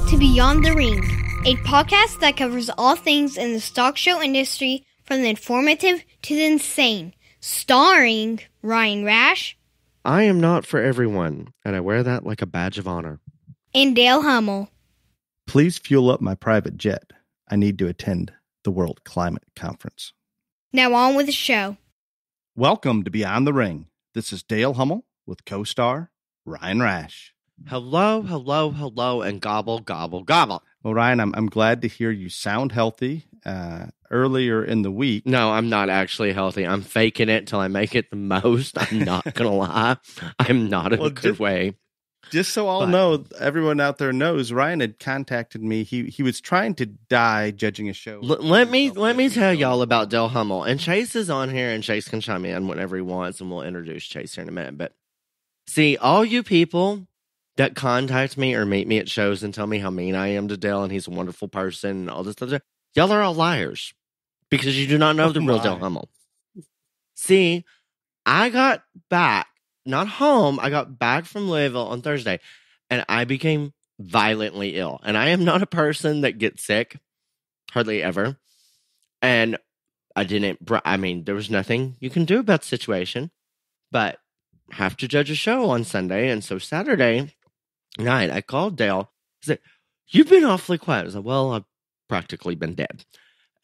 to Beyond the Ring, a podcast that covers all things in the stock show industry from the informative to the insane, starring Ryan Rash. I am not for everyone, and I wear that like a badge of honor. And Dale Hummel. Please fuel up my private jet. I need to attend the World Climate Conference. Now on with the show. Welcome to Beyond the Ring. This is Dale Hummel with co-star Ryan Rash. Hello, hello, hello, and gobble, gobble, gobble. Well, Ryan, I'm glad to hear you sound healthy. Earlier in the week. No, I'm not actually healthy. I'm faking it till I make it the most. I'm not going to lie. I'm not in a good way. Just so all know, everyone out there knows, Ryan had contacted me. He was trying to die judging a show. Let me tell y'all about Dale Hummel. And Chase is on here, and Chase can chime in whenever he wants, and we'll introduce Chase here in a minute. But see, all you people that contact me or meet me at shows and tell me how mean I am to Dale and he's a wonderful person and all this stuff, y'all are all liars because you do not know the real Dale Hummel. See, I got back, not home, I got back from Louisville on Thursday and I became violently ill. And I am not a person that gets sick, hardly ever. And there was nothing you can do about the situation, but have to judge a show on Sunday. And so Saturday night, I called Dale. I said, "You've been awfully quiet." I was like, "Well, I've practically been dead."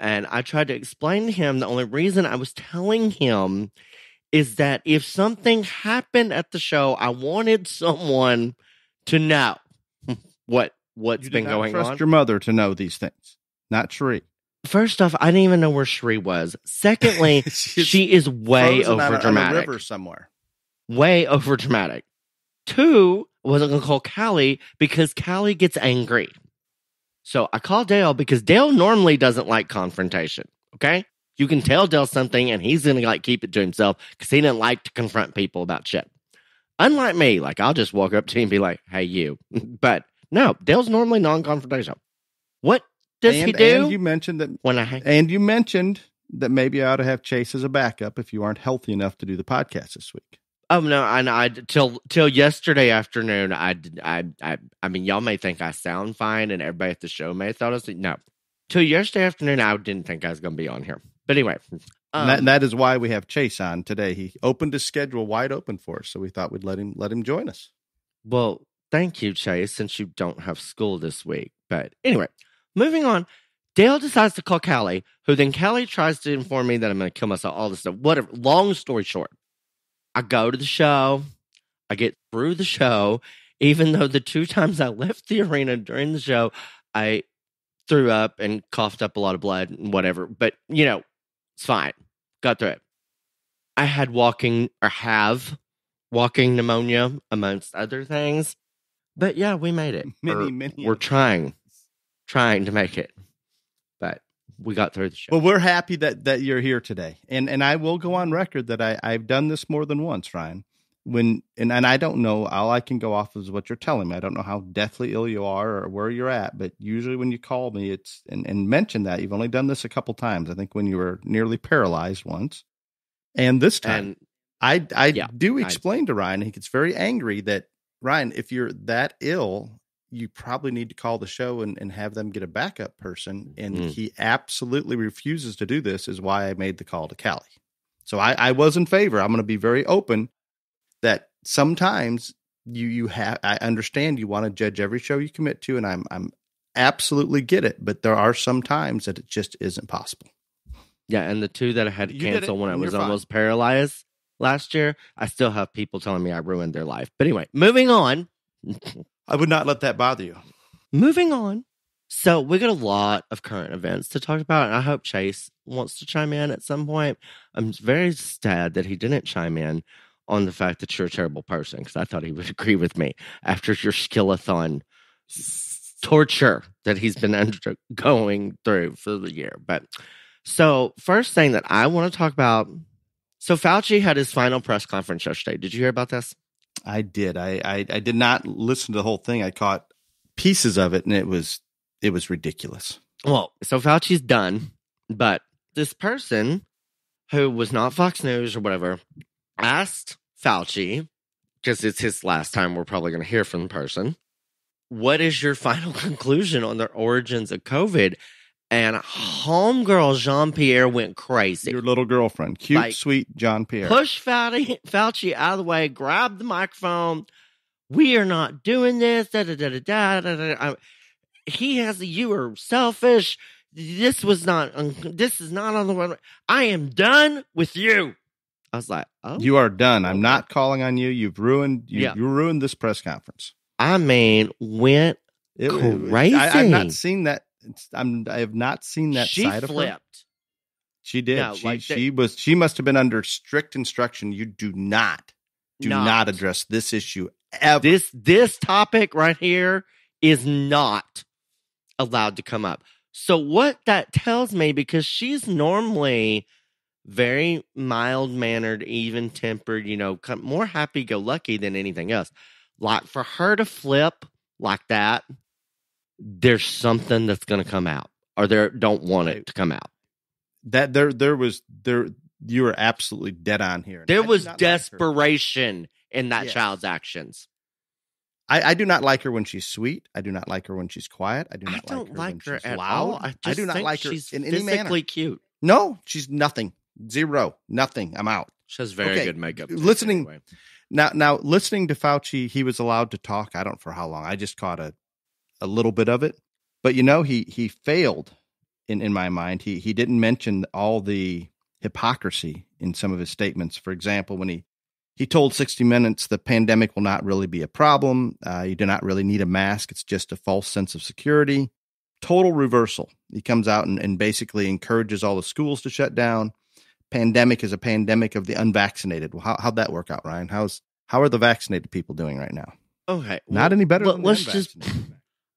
And I tried to explain to him the only reason I was telling him is that if something happened at the show, I wanted someone to know what's been going on. Trust your mother to know these things, not Sheree. First off, I didn't even know where Sheree was. Secondly, she is way over dramatic. On a river somewhere. Way over dramatic. Two, I wasn't going to call Callie because Callie gets angry. So I called Dale because Dale normally doesn't like confrontation. Okay? You can tell Dale something and he's going to keep it to himself because he didn't like to confront people about shit. Unlike me, I'll just walk up to him and be like, "Hey, you." But no, Dale's normally non-confrontational. What does he do? And you mentioned that maybe I ought to have Chase as a backup if you aren't healthy enough to do the podcast this week. Oh no! And I till yesterday afternoon, I mean, y'all may think I sound fine, and everybody at the show may have thought I was no. Till yesterday afternoon, I didn't think I was going to be on here. But anyway, and that is why we have Chase on today. He opened his schedule wide open for us, so we thought we'd let him join us. Well, thank you, Chase, since you don't have school this week. But anyway, moving on. Dale decides to call Callie, who then Callie tries to inform me that I'm going to kill myself. All this stuff. Whatever. Long story short. I go to the show, I get through the show, even though the 2 times I left the arena during the show, I threw up and coughed up a lot of blood and whatever. But, it's fine. Got through it. I have walking pneumonia, amongst other things. But yeah, we made it. We're trying to make it. But we got through the show. Well, we're happy that you're here today. And I will go on record that I've done this more than once, Ryan. And I don't know, all I can go off is what you're telling me. I don't know how deathly ill you are or where you're at, but usually when you call me, and mention that you've only done this a couple times. I think when you were nearly paralyzed once. And this time, I do explain to Ryan, he gets very angry that, Ryan, if you're that ill, you probably need to call the show and have them get a backup person. And he absolutely refuses to do this, is why I made the call to Callie. So I was in favor. I'm going to be very open that sometimes I understand you want to judge every show you commit to, and I'm absolutely get it. But there are some times that it just isn't possible. Yeah. And the 2 that I had to cancel when I was almost paralyzed last year, I still have people telling me I ruined their life. But anyway, moving on. I would not let that bother you. Moving on. So we got a lot of current events to talk about, and I hope Chase wants to chime in at some point. I'm very sad that he didn't chime in on the fact that you're a terrible person, because I thought he would agree with me after your Skillathon torture that he's been going through for the year. But so first thing that I want to talk about, so Fauci had his final press conference yesterday. Did you hear about this? I did. I did not listen to the whole thing. I caught pieces of it, and it was ridiculous. Well, so Fauci's done, but this person who was not Fox News or whatever asked Fauci, because it's his last time we're probably going to hear from the person, what is your final conclusion on the origins of COVID? And homegirl Jean-Pierre went crazy. Your little girlfriend, cute, Like, sweet Jean-Pierre. Push Fauci out of the way, grab the microphone. We are not doing this. Da, da, da, da, da, da, da. You are selfish. This is not on the one. I am done with you. I was like, oh. You are done. I'm not calling on you. You ruined this press conference. I mean, went crazy. I've not seen that. I have not seen that she side flipped. of her. She did. No, she must have been under strict instruction. You do not address this issue ever. This topic right here is not allowed to come up. So what that tells me, because she's normally very mild-mannered, even-tempered, more happy-go-lucky than anything else. Like, for her to flip like that, there's something that's going to come out, or they don't want it to come out. That you were absolutely dead on here. There was desperation in that child's actions. I do not like her when she's sweet. I do not like her when she's quiet. I do not like her when she's at loud. all. I do not like her in any manner. Physically cute. No, she's nothing. Zero. Nothing. I'm out. She has very good makeup. Listening anyway. Now listening to Fauci, he was allowed to talk. I don't know for how long. I just caught a little bit of it. But he failed in my mind. He didn't mention all the hypocrisy in some of his statements. For example, when he told 60 Minutes the pandemic will not really be a problem. You do not really need a mask. It's just a false sense of security. Total reversal. He comes out and basically encourages all the schools to shut down. Pandemic is a pandemic of the unvaccinated. Well, how'd that work out, Ryan? How are the vaccinated people doing right now? Okay. Not any better than let's just,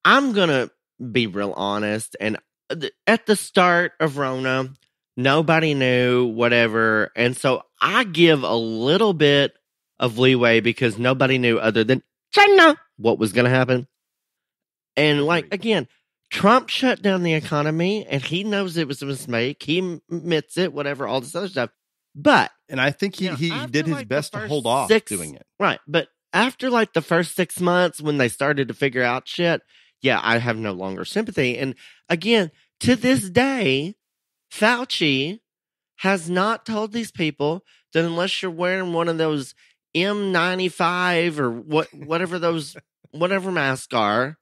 I'm going to be real honest. And at the start of Rona, nobody knew whatever. And so I give a little bit of leeway because nobody knew other than China what was going to happen. And again, Trump shut down the economy and he knows it was a mistake. He admits it, whatever, all this other stuff. But, and I think he did his best to hold off doing it. Right. But after the first 6 months when they started to figure out shit, I have no longer sympathy. And again, to this day, Fauci has not told these people that unless you're wearing one of those M95 or whatever masks are,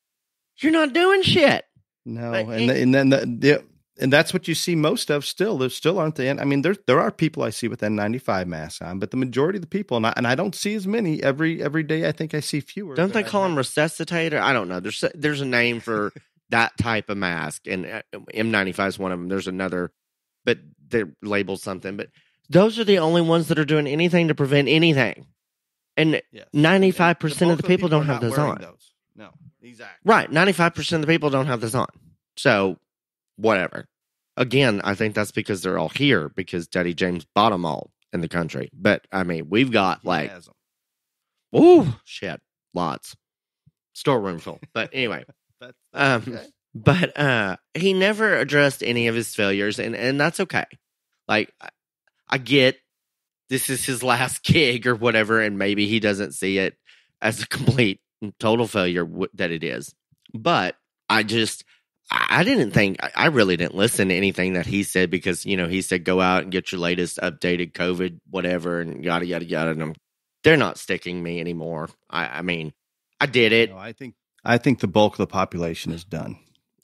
you're not doing shit. No, and that's what you see most of still. There still aren't the. I mean, there are people I see with N95 masks on, but the majority of the people, and I don't see as many every day. I think I see fewer. Don't they call them resuscitator? I don't know. There's a name for that type of mask, and M95 is one of them. There's another, but they're labeled something. But those are the only ones that are doing anything to prevent anything. And 95% of the people don't have those on. No, exactly. Right. 95% of the people don't have this on. So, whatever. Again, I think that's because they're all here because Daddy James bought them all in the country. But, I mean, we've got shit, lots. Storeroom full. But anyway. Okay. But he never addressed any of his failures, and that's okay. I get this is his last gig or whatever, and maybe he doesn't see it as a complete total failure that it is. But I really didn't listen to anything that he said because, he said go out and get your latest updated COVID, whatever, and yada, yada, yada. And they're not sticking me anymore. I mean, I did it. No, I think the bulk of the population is done.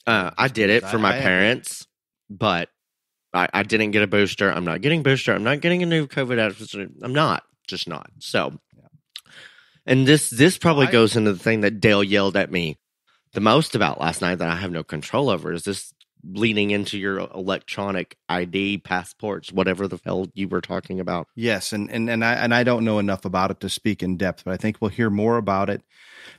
I did it for my parents, but I didn't get a booster. I'm not getting a booster. I'm not getting a new COVID advertisement. I'm just not. So, and this probably goes into the thing that Dale yelled at me the most about last night that I have no control over. Is this leading into your electronic ID passports, whatever the hell you were talking about? Yes, and I don't know enough about it to speak in depth, but I think we'll hear more about it.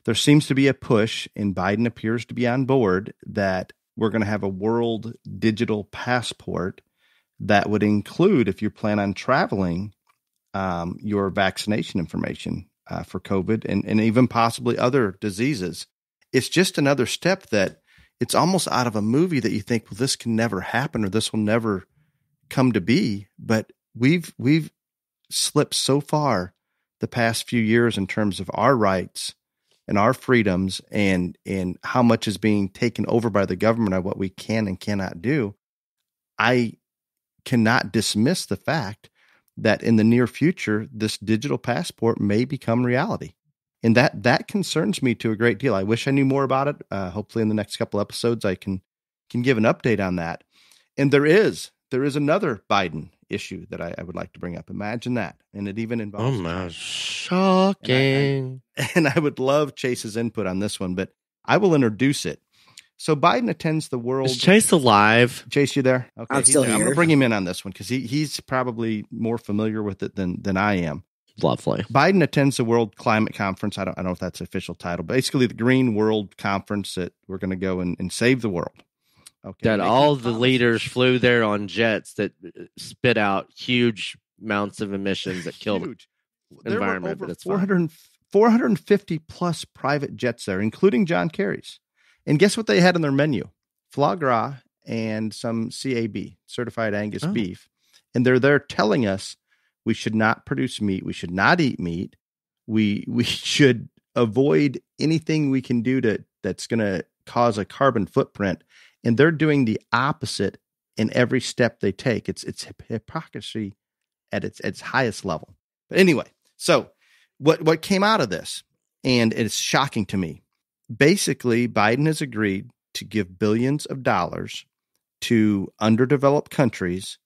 There seems to be a push, and Biden appears to be on board, that we're going to have a world digital passport that would include, if you plan on traveling, your vaccination information for COVID and even possibly other diseases. It's just another step that it's almost out of a movie that you think, well, this can never happen or this will never come to be. But we've slipped so far the past few years in terms of our rights and our freedoms and how much is being taken over by the government of what we can and cannot do, I cannot dismiss the fact that in the near future, this digital passport may become reality. And that concerns me to a great deal. I wish I knew more about it. Hopefully in the next couple episodes, I can give an update on that. And there is another Biden issue that I would like to bring up. Imagine that. And it even involves. Oh my, shocking. And I would love Chase's input on this one, but I will introduce it. So Biden attends the world. Is Chase alive? Chase, you there? Okay, I'm still here. I'm going to bring him in on this one because he's probably more familiar with it than I am. Lovely. Biden attends the World Climate Conference. I don't know if that's the official title. Basically, the Green World Conference that we're going to go and save the world. Okay. That all the leaders flew there on jets that spit out huge amounts of emissions that killed the environment. There were over 450 plus private jets there, including John Kerry's. And guess what they had on their menu? Foie gras and some CAB, certified Angus beef. And they're there telling us we should not produce meat. We should not eat meat. We should avoid anything we can do that's going to cause a carbon footprint. And they're doing the opposite in every step they take. It's hypocrisy at its highest level. But anyway, so what came out of this, and it's shocking to me. Basically, Biden has agreed to give billions of dollars to underdeveloped countries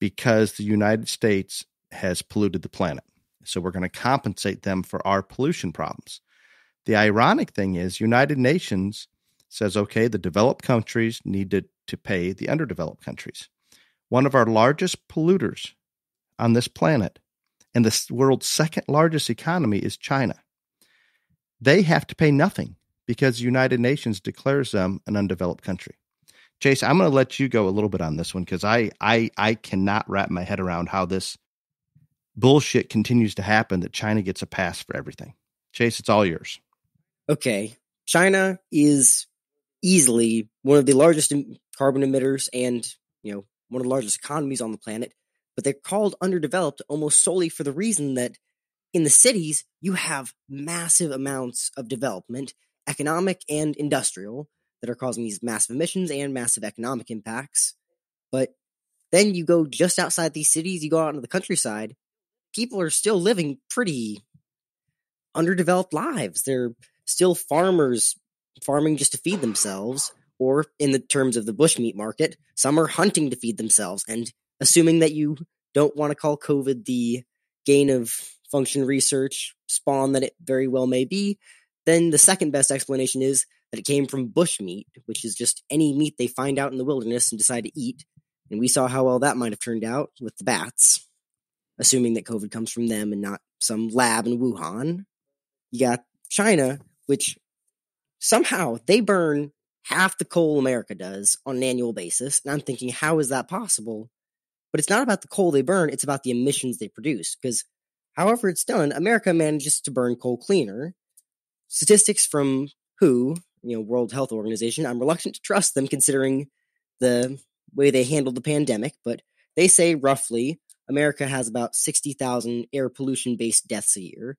because the United States has polluted the planet. So we're going to compensate them for our pollution problems. The ironic thing is United Nations says, okay, the developed countries need to pay the underdeveloped countries. One of our largest polluters on this planet and the world's second largest economy is China. They have to pay nothing because the United Nations declares them an undeveloped country. Chase, I'm going to let you go a little bit on this one because I cannot wrap my head around how this bullshit continues to happen, that China gets a pass for everything. Chase, it's all yours. Okay. China is easily one of the largest carbon emitters and, one of the largest economies on the planet, but they're called underdeveloped almost solely for the reason that in the cities, you have massive amounts of development, economic and industrial, that are causing these massive emissions and massive economic impacts. But then you go just outside these cities, you go out into the countryside, people are still living pretty underdeveloped lives. They're still farmers farming just to feed themselves, or in the terms of the bushmeat market, some are hunting to feed themselves. And assuming that you don't want to call COVID the gain of function research spawn that it very well may be, then the second best explanation is that it came from bushmeat, which is just any meat they find out in the wilderness and decide to eat. And we saw how well that might have turned out with the bats, assuming that COVID comes from them and not some lab in Wuhan. You got China, which somehow they burn half the coal America does on an annual basis. And I'm thinking, how is that possible? But it's not about the coal they burn, it's about the emissions they produce. Because however it's done, America manages to burn coal cleaner. Statistics from WHO, World Health Organization, I'm reluctant to trust them considering the way they handled the pandemic, but they say roughly America has about 60,000 air pollution-based deaths a year.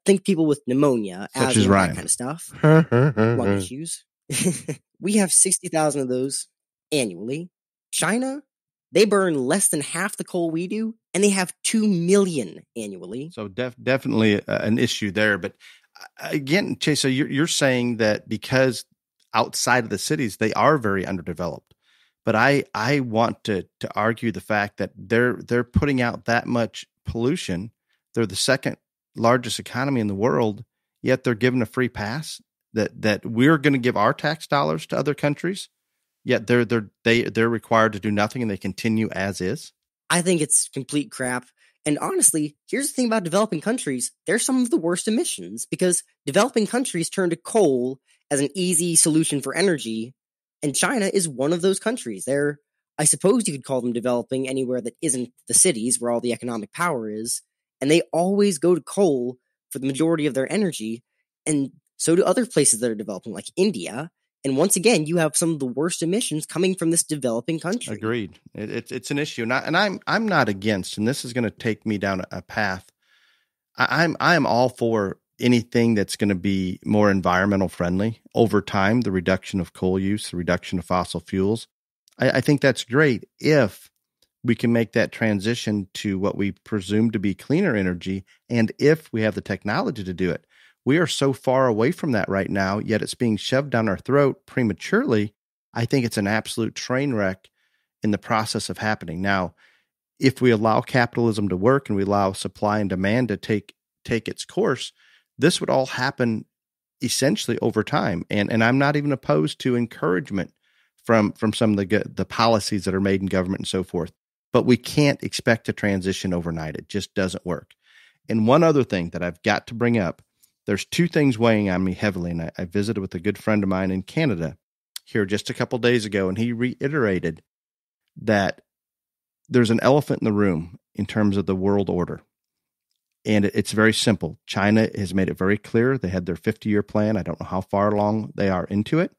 Think people with pneumonia, such asthma, as Ryan. that kind of stuff, lung issues. We have 60,000 of those annually. China, they burn less than half the coal we do, and they have 2 million annually. So definitely an issue there. But again, Chase, so you're saying that because outside of the cities, they are very underdeveloped. But I want to argue the fact that they're putting out that much pollution. They're the second largest economy in the world, yet they're given a free pass that we're going to give our tax dollars to other countries, yet they're required to do nothing and they continue as is. I think it's complete crap. And honestly, here's the thing about developing countries. They're some of the worst emissions because developing countries turn to coal as an easy solution for energy. And China is one of those countries. I suppose you could call them developing anywhere that isn't the cities where all the economic power is. And they always go to coal for the majority of their energy. And so do other places that are developing, like India. And once again, you have some of the worst emissions coming from this developing country. Agreed. It's an issue. And I'm not against, and this is going to take me down a path. I'm all for anything that's going to be more environmental friendly over time, the reduction of coal use, the reduction of fossil fuels. I think that's great if we can make that transition to what we presume to be cleaner energy, and if we have the technology to do it. We are so far away from that right now, yet it's being shoved down our throat prematurely. I think it's an absolute train wreck in the process of happening. Now, if we allow capitalism to work and we allow supply and demand to take its course, this would all happen essentially over time. And I'm not even opposed to encouragement from some of the policies that are made in government and so forth. But we can't expect a transition overnight. It just doesn't work. And one other thing that I've got to bring up, there's two things weighing on me heavily. And I visited with a good friend of mine in Canada here just a couple days ago, and he reiterated that there's an elephant in the room in terms of the world order. And it's very simple. China has made it very clear. They had their 50-year plan. I don't know how far along they are into it,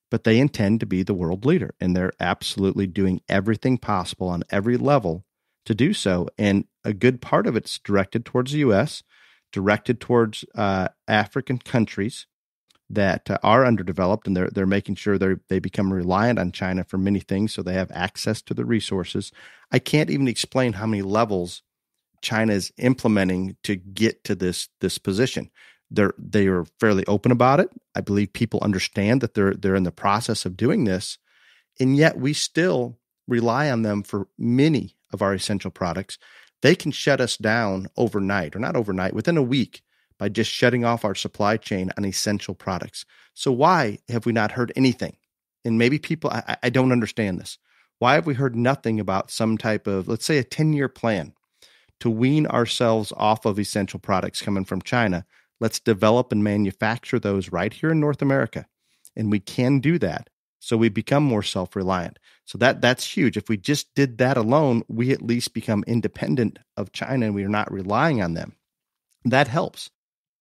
but they intend to be the world leader. And they're absolutely doing everything possible on every level to do so. And a good part of it's directed towards the U.S., directed towards African countries that are underdeveloped, and they're making sure they become reliant on China for many things so they have access to the resources. I can't even explain how many levels China is implementing to get to this position. They are fairly open about it. I believe people understand that they're in the process of doing this, and yet we still rely on them for many of our essential products. They can shut us down overnight, or not overnight, within a week, by just shutting off our supply chain on essential products. So why have we not heard anything? And maybe people, I don't understand this. Why have we heard nothing about some type of, let's say, a 10-year plan to wean ourselves off of essential products coming from China? Let's develop and manufacture those right here in North America. And we can do that. So we become more self-reliant. So that's huge. If we just did that alone, we at least become independent of China and we are not relying on them. That helps.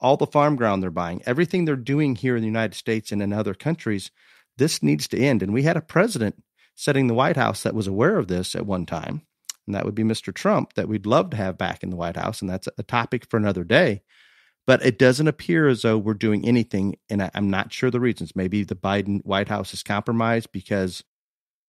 All the farm ground they're buying, everything they're doing here in the United States and in other countries, this needs to end. And we had a president sitting in the White House that was aware of this at one time, and that would be Mr. Trump, that we'd love to have back in the White House, and that's a topic for another day. But it doesn't appear as though we're doing anything, and I'm not sure the reasons. Maybe the Biden White House is compromised because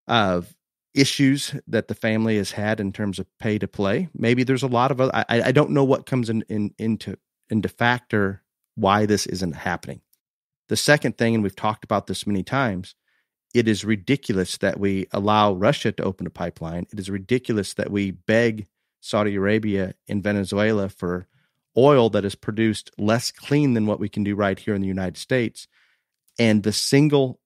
of issues that the family has had in terms of pay to play. Maybe there's a lot of other, I don't know what comes into factor why this isn't happening. The second thing, and we've talked about this many times, it is ridiculous that we allow Russia to open a pipeline. It is ridiculous that we beg Saudi Arabia and Venezuela for oil that is produced less clean than what we can do right here in the United States. And the single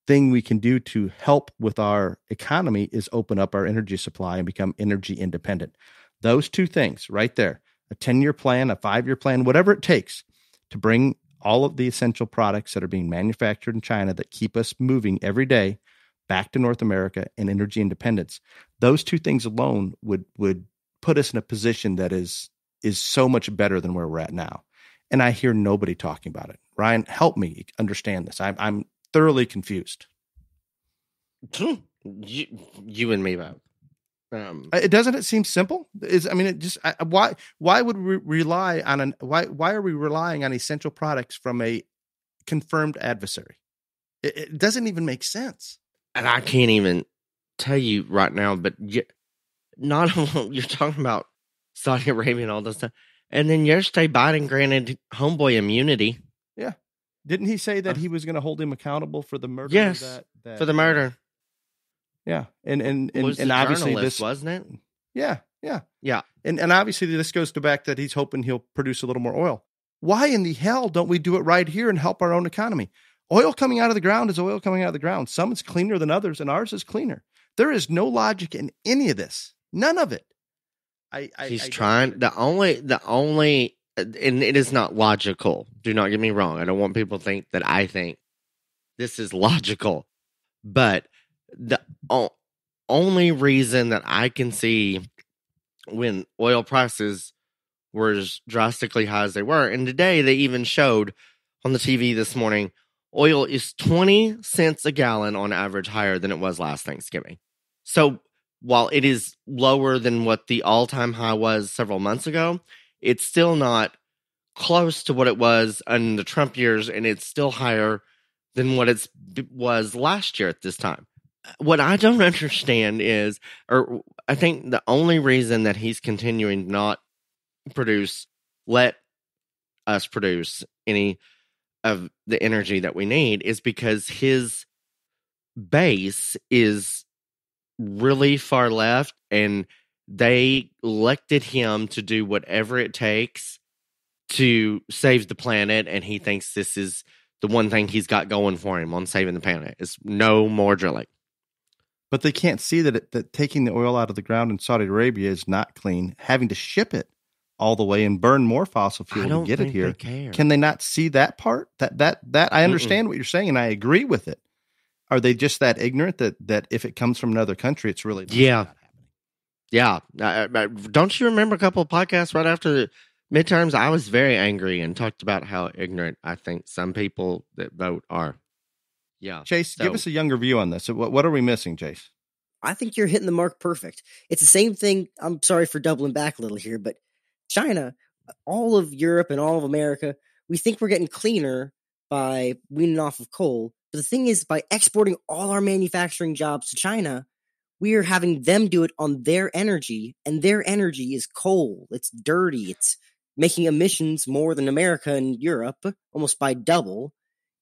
thing we can do to help with our economy is open up our energy supply and become energy independent. Those two things right there, a 10-year plan, a 5-year plan, whatever it takes to bring all of the essential products that are being manufactured in China that keep us moving every day back to North America and energy independence. Those two things alone would put us in a position that is so much better than where we're at now. And I hear nobody talking about it. Ryan, help me understand this. I'm thoroughly confused. You and me both. It seem simple? Why would we rely on why are we relying on essential products from a confirmed adversary? It doesn't even make sense. And I can't even tell you right now, but you're talking about Saudi Arabia and all this stuff. And then yesterday, Biden granted Homeboy immunity. Yeah. Didn't he say that he was going to hold him accountable for the murder? Yes, for the murder. Yeah. And obviously this, wasn't it? Yeah. And obviously this goes to back that he's hoping he'll produce a little more oil. Why in the hell don't we do it right here and help our own economy? Oil coming out of the ground is oil coming out of the ground. Some is cleaner than others, and ours is cleaner. There is no logic in any of this. None of it. He's trying. The only, and it is not logical. Do not get me wrong. I don't want people to think that I think this is logical. But the only reason that I can see when oil prices were as drastically high as they were, and today they even showed on the TV this morning, oil is 20 cents a gallon on average higher than it was last Thanksgiving. So while it is lower than what the all-time high was several months ago, it's still not close to what it was in the Trump years, and it's still higher than what it was last year at this time. What I don't understand is, or I think the only reason that he's continuing not let us produce any of the energy that we need is because his base is really far left, and they elected him to do whatever it takes to save the planet, and he thinks this is the one thing he's got going for him on saving the planet is no more drilling. But they can't see that taking the oil out of the ground in Saudi Arabia is not clean. Having to ship it all the way and burn more fossil fuel to get it here. Can they not see that part? That I understand what you're saying, and I agree with it. Are they just that ignorant that if it comes from another country, it's really not happening? Don't you remember a couple of podcasts right after the midterms? I was very angry and talked about how ignorant I think some people that vote are. Yeah. Chase, give us a younger view on this. What are we missing, Chase? I think you're hitting the mark perfect. It's the same thing. I'm sorry for doubling back a little here, but China, all of Europe and all of America, we think we're getting cleaner by weaning off of coal. But the thing is, by exporting all our manufacturing jobs to China, we are having them do it on their energy, and their energy is coal. It's dirty. It's making emissions more than America and Europe, almost by double.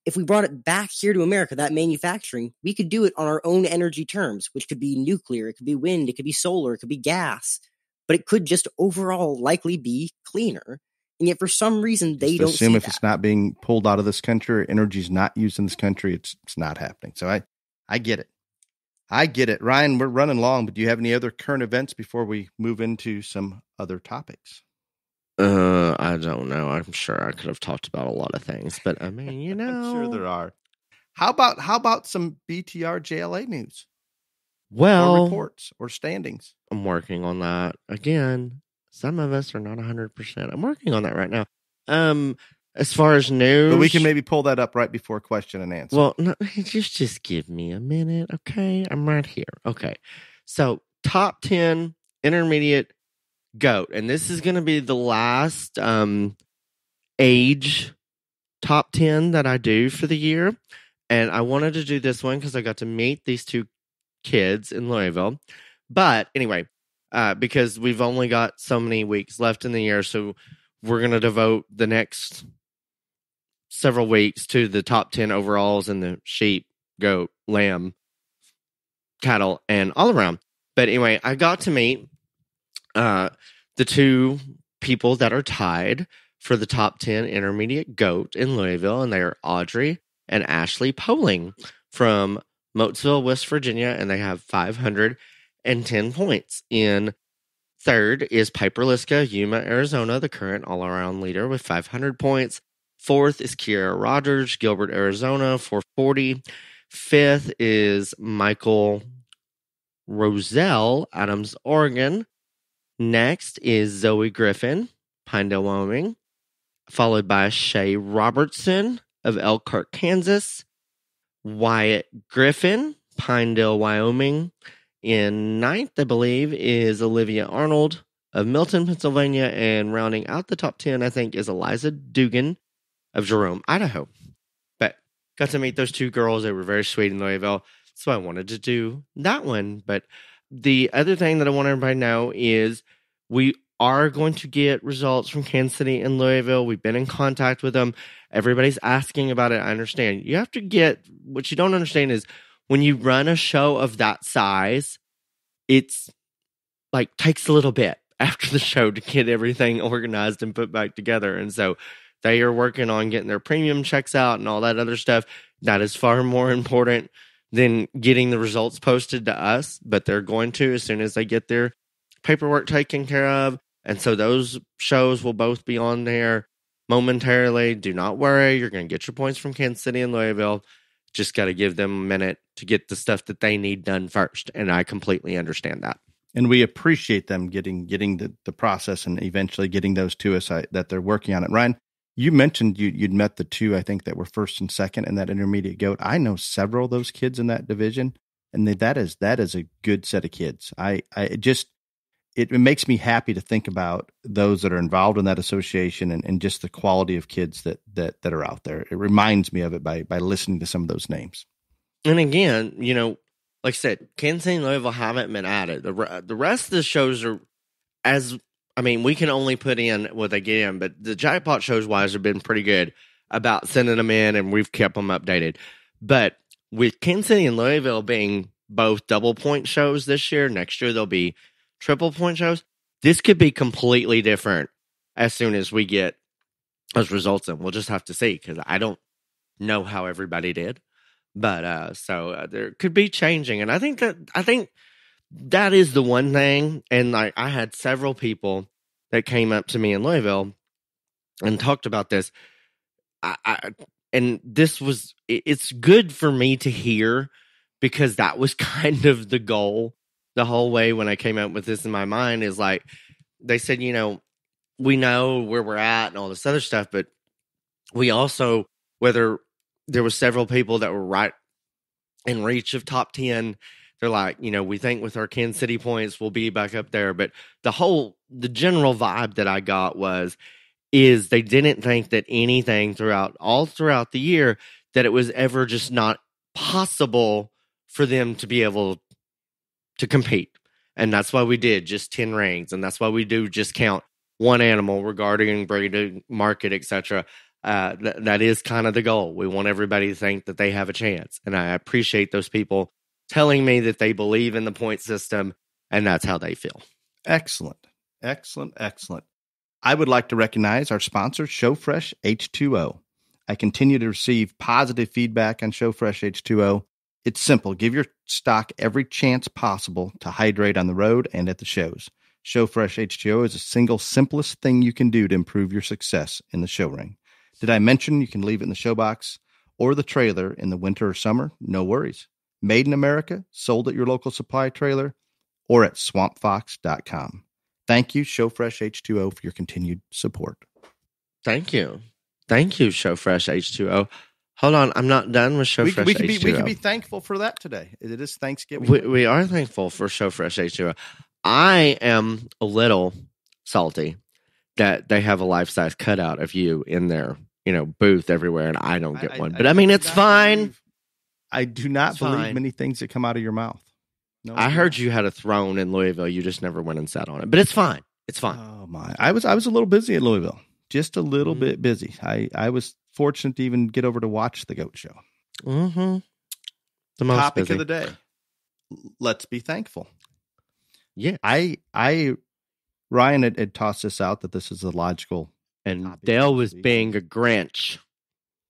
If we brought it back here to America, that manufacturing, we could do it on our own energy terms, which could be nuclear, it could be wind, it could be solar, it could be gas, but it could just overall likely be cleaner. And yet for some reason, they don't assume see if that. It's not being pulled out of this country, or energy's not used in this country, it's not happening. So I get it. I get it. Ryan, we're running long, but do you have any other current events before we move into some other topics? I don't know. I'm sure I could have talked about a lot of things, but I mean, you know, I'm sure there are. How about some BTR JLA news? Well, or reports or standings. I'm working on that. Again, some of us are not 100%. I'm working on that right now. As far as news, but we can maybe pull that up right before question and answer. Well, no, just give me a minute, okay? I'm right here. Okay, so top 10 intermediate GOAT, and this is going to be the last age top 10 that I do for the year, and I wanted to do this one because I got to meet these two kids in Louisville. But anyway, because we've only got so many weeks left in the year, so we're going to devote the next several weeks to the top 10 overalls and the sheep, goat, lamb, cattle, and all around. But anyway, I got to meet the two people that are tied for the top 10 intermediate GOAT in Louisville, and they are Audrey and Ashley Poling from Motesville, West Virginia, and they have 510 points. In third is Piper Liska, Yuma, Arizona, the current all-around leader with 500 points. Fourth is Kiera Rogers, Gilbert, Arizona, 440. Fifth is Michael Roselle, Adams, Oregon. Next is Zoe Griffin, Pinedale, Wyoming, followed by Shay Robertson of Elkhart, Kansas. Wyatt Griffin, Pinedale, Wyoming. In ninth, I believe, is Olivia Arnold of Milton, Pennsylvania. And rounding out the top 10, I think, is Eliza Dugan of Jerome, Idaho. But got to meet those two girls. They were very sweet in Louisville. So I wanted to do that one. But the other thing that I want everybody to know is we are going to get results from Kansas City and Louisville. We've been in contact with them. Everybody's asking about it. I understand. You have to get, what you don't understand is when you run a show of that size, it's like takes a little bit after the show to get everything organized and put back together. And so they are working on getting their premium checks out and all that other stuff. That is far more important than getting the results posted to us, but they're going to as soon as they get their paperwork taken care of. And so those shows will both be on there momentarily. Do not worry. You're going to get your points from Kansas City and Louisville. Just got to give them a minute to get the stuff that they need done first. And I completely understand that. And we appreciate them getting the process and eventually getting those to us that they're working on it. Ryan, you mentioned you'd met the two, I think, that were first and second in that intermediate GOAT. I know several of those kids in that division, and that is a good set of kids. it makes me happy to think about those that are involved in that association and just the quality of kids that are out there. It reminds me of it by listening to some of those names. And again, like I said, Kansas City and Louisville haven't been added. The rest of the shows are we can only put in what they get in, but the Jackpot shows wise have been pretty good about sending them in, and we've kept them updated. But with Kansas City and Louisville being both double point shows this year, next year they'll be triple point shows. This could be completely different as soon as we get those results in. We'll just have to see, because I don't know how everybody did. But so there could be changing, and I think that is the one thing. And like, I had several people that came up to me in Louisville and talked about this. And this was, it's good for me to hear, because that was kind of the goal the whole way when I came up with this in my mind, is like, they said, we know where we're at and all this other stuff, but we also, whether there was several people that were right in reach of top 10, they're like, we think with our Kansas City points, we'll be back up there. But the general vibe that I got is they didn't think that anything throughout the year, that it was ever just not possible for them to be able to compete. And that's why we did just 10 rings. And that's why we do just count one animal regarding breeding, market, etc. That is kind of the goal. We want everybody to think that they have a chance. And I appreciate those people telling me that they believe in the point system, and that's how they feel. Excellent. I would like to recognize our sponsor, ShowFresh H2O. I continue to receive positive feedback on ShowFresh H2O. It's simple. Give your stock every chance possible to hydrate on the road and at the shows. ShowFresh H2O is the single simplest thing you can do to improve your success in the show ring. Did I mention you can leave it in the show box or the trailer in the winter or summer? No worries. Made in America, sold at your local supply trailer or at swampfox.com. Thank you, ShowFresh H2O, for your continued support. Thank you, ShowFresh H2O. Hold on, I'm not done with ShowFresh H2O. We can be thankful for that today. It is Thanksgiving. We are thankful for ShowFresh H2O. I am a little salty that they have a life-size cutout of you in their, booth everywhere, and I don't get one. But it's fine. I do not believe many things that come out of your mouth. No, I heard you had a throne in Louisville. You just never went and sat on it. But it's fine. It's fine. Oh my! I was a little busy at Louisville. Just a little bit busy. I was fortunate to even get over to watch the goat show. Mm-hmm. The most topic busy of the day. Let's be thankful. Yeah. Ryan had tossed this out that this is a logical. And Dale was being a Grinch.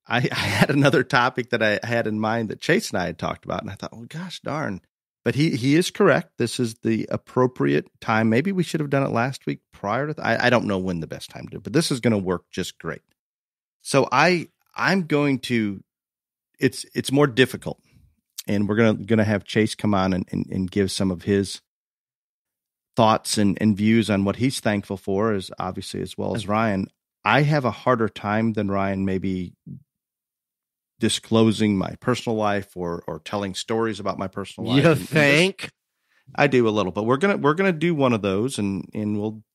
I had another topic that I had in mind that Chase and I had talked about, and I thought, oh gosh darn. But he is correct. This is the appropriate time. Maybe we should have done it last week prior to I don't know when the best time to do it, but this is going to work just great. So I'm going to, it's more difficult, and we're going to have Chase come on and give some of his thoughts and views on what he's thankful for, as obviously as well as Ryan. I have a harder time than Ryan maybe disclosing my personal life or telling stories about my personal life. You think? I do a little, but we're gonna do one of those, and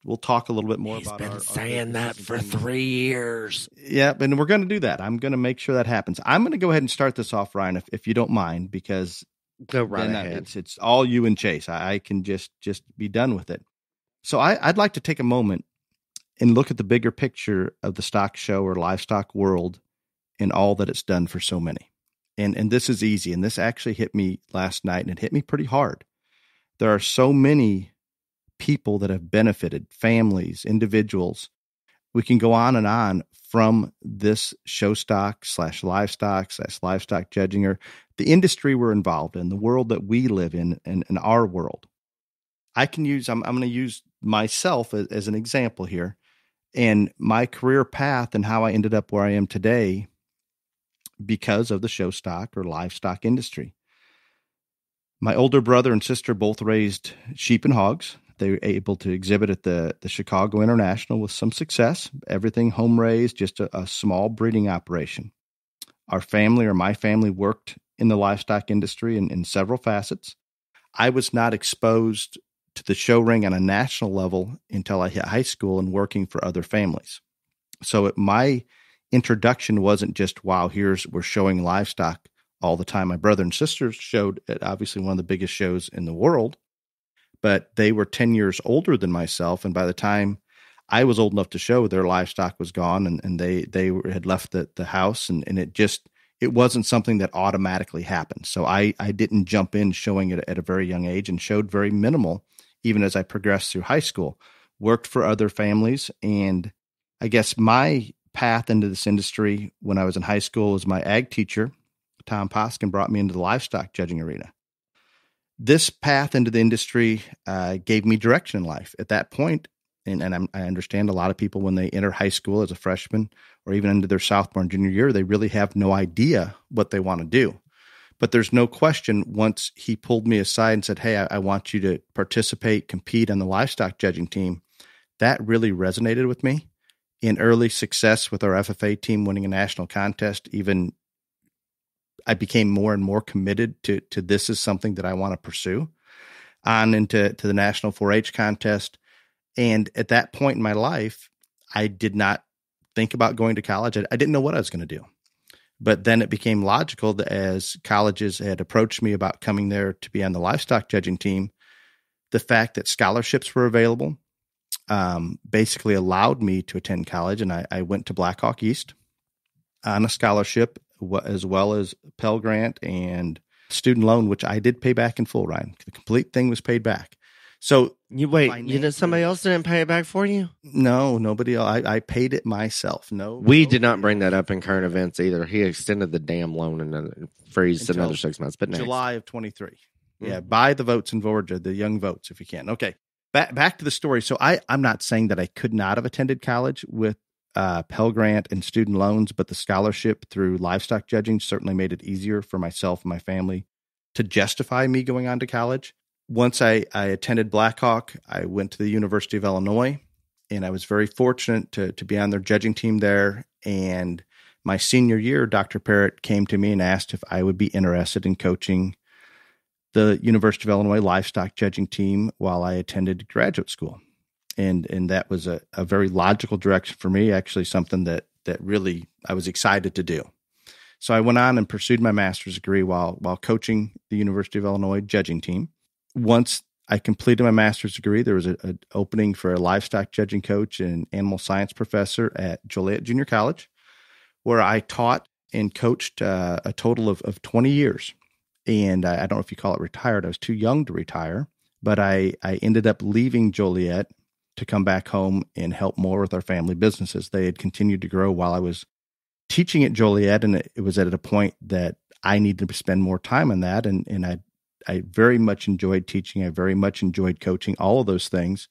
we'll talk a little bit more about. He's been saying that for 3 years. Yeah, and we're gonna do that. I'm gonna make sure that happens. I'm gonna go ahead and start this off, Ryan, if you don't mind, because go right ahead. It's all you and Chase. I can just be done with it. So I'd like to take a moment and look at the bigger picture of the stock show or livestock world and all that it's done for so many. And this is easy. And this actually hit me last night, and it hit me pretty hard. There are so many people that have benefited, families, individuals. We can go on from this show stock / livestock / livestock judging, or the industry we're involved in, the world that we live in our world. I'm going to use myself as an example here, and my career path and how I ended up where I am today because of the show stock or livestock industry. My older brother and sister both raised sheep and hogs. They were able to exhibit at the Chicago International with some success. Everything home raised, just a small breeding operation. My family worked in the livestock industry in several facets. I was not exposed to the show ring on a national level until I hit high school and working for other families. So my introduction wasn't just, wow, we're showing livestock all the time. My brother and sisters showed at obviously one of the biggest shows in the world, but they were 10 years older than myself. And by the time I was old enough to show, their livestock was gone, and they had left the house, and it wasn't something that automatically happened. So I didn't jump in showing it at a very young age, and showed very minimal even as I progressed through high school. Worked for other families, and I guess my path into this industry when I was in high school was my ag teacher, Tom Poskin, brought me into the livestock judging arena. This path into the industry gave me direction in life. At that point, and I understand a lot of people when they enter high school as a freshman or even into their sophomore and junior year, they really have no idea what they want to do. But there's no question, once he pulled me aside and said, hey, I want you to participate, compete on the livestock judging team, that really resonated with me. In early success with our FFA team winning a national contest, even I became more and more committed to this is something that I want to pursue, on into the national 4-H contest. And at that point in my life, I did not think about going to college. I didn't know what I was going to do. But then it became logical that as colleges had approached me about coming there to be on the livestock judging team, the fact that scholarships were available basically allowed me to attend college. And I went to Blackhawk East on a scholarship, as well as Pell Grant and student loan, which I did pay back in full, Ryan. The complete thing was paid back. So somebody else didn't pay it back for you? No, nobody else. I paid it myself. We did not bring that up in current events either. He extended the damn loan and freezed another 6 months. But next. July of 23. Yeah, buy the votes in Georgia, the young votes, if you can. Okay, back to the story. So I'm not saying that I could not have attended college with Pell Grant and student loans, but the scholarship through livestock judging certainly made it easier for myself and my family to justify me going on to college. Once I attended Blackhawk, I went to the University of Illinois, and I was very fortunate to be on their judging team there. And my senior year, Dr. Parrott came to me and asked if I would be interested in coaching the University of Illinois livestock judging team while I attended graduate school. And that was a very logical direction for me, actually something that really I was excited to do. So I went on and pursued my master's degree while coaching the University of Illinois judging team. Once I completed my master's degree, there was an opening for a livestock judging coach and animal science professor at Joliet Junior College, where I taught and coached a total of 20 years. And I don't know if you call it retired. I was too young to retire, but I ended up leaving Joliet to come back home and help more with our family businesses. They had continued to grow while I was teaching at Joliet, and it was at a point that I needed to spend more time on that. And I very much enjoyed teaching. I very much enjoyed coaching, all of those things.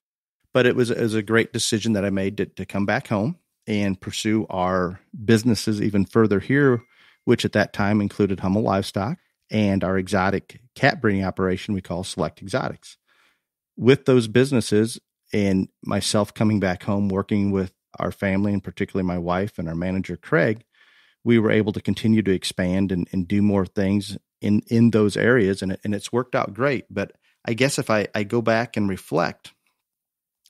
But it was a great decision that I made to come back home and pursue our businesses even further here, which at that time included Hummel Livestock and our exotic cat breeding operation we call Select Exotics. With those businesses and myself coming back home, working with our family, and particularly my wife and our manager, Craig, we were able to continue to expand and do more things in those areas. And it's worked out great. But I guess if I go back and reflect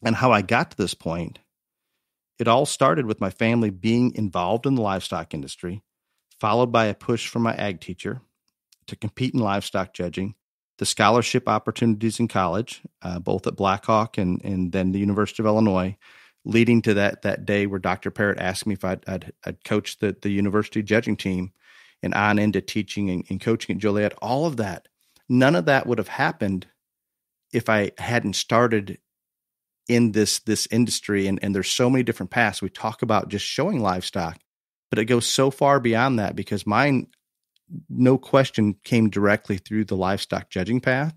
on how I got to this point, it all started with my family being involved in the livestock industry, followed by a push from my ag teacher to compete in livestock judging, the scholarship opportunities in college, both at Blackhawk and then the University of Illinois, leading to that day where Dr. Parrott asked me if I'd coach the university judging team, and on into teaching and coaching at Joliet. All of that, none of that would have happened if I hadn't started in this industry. And there's so many different paths. We talk about just showing livestock, but it goes so far beyond that, because mine, no question, came directly through the livestock judging path,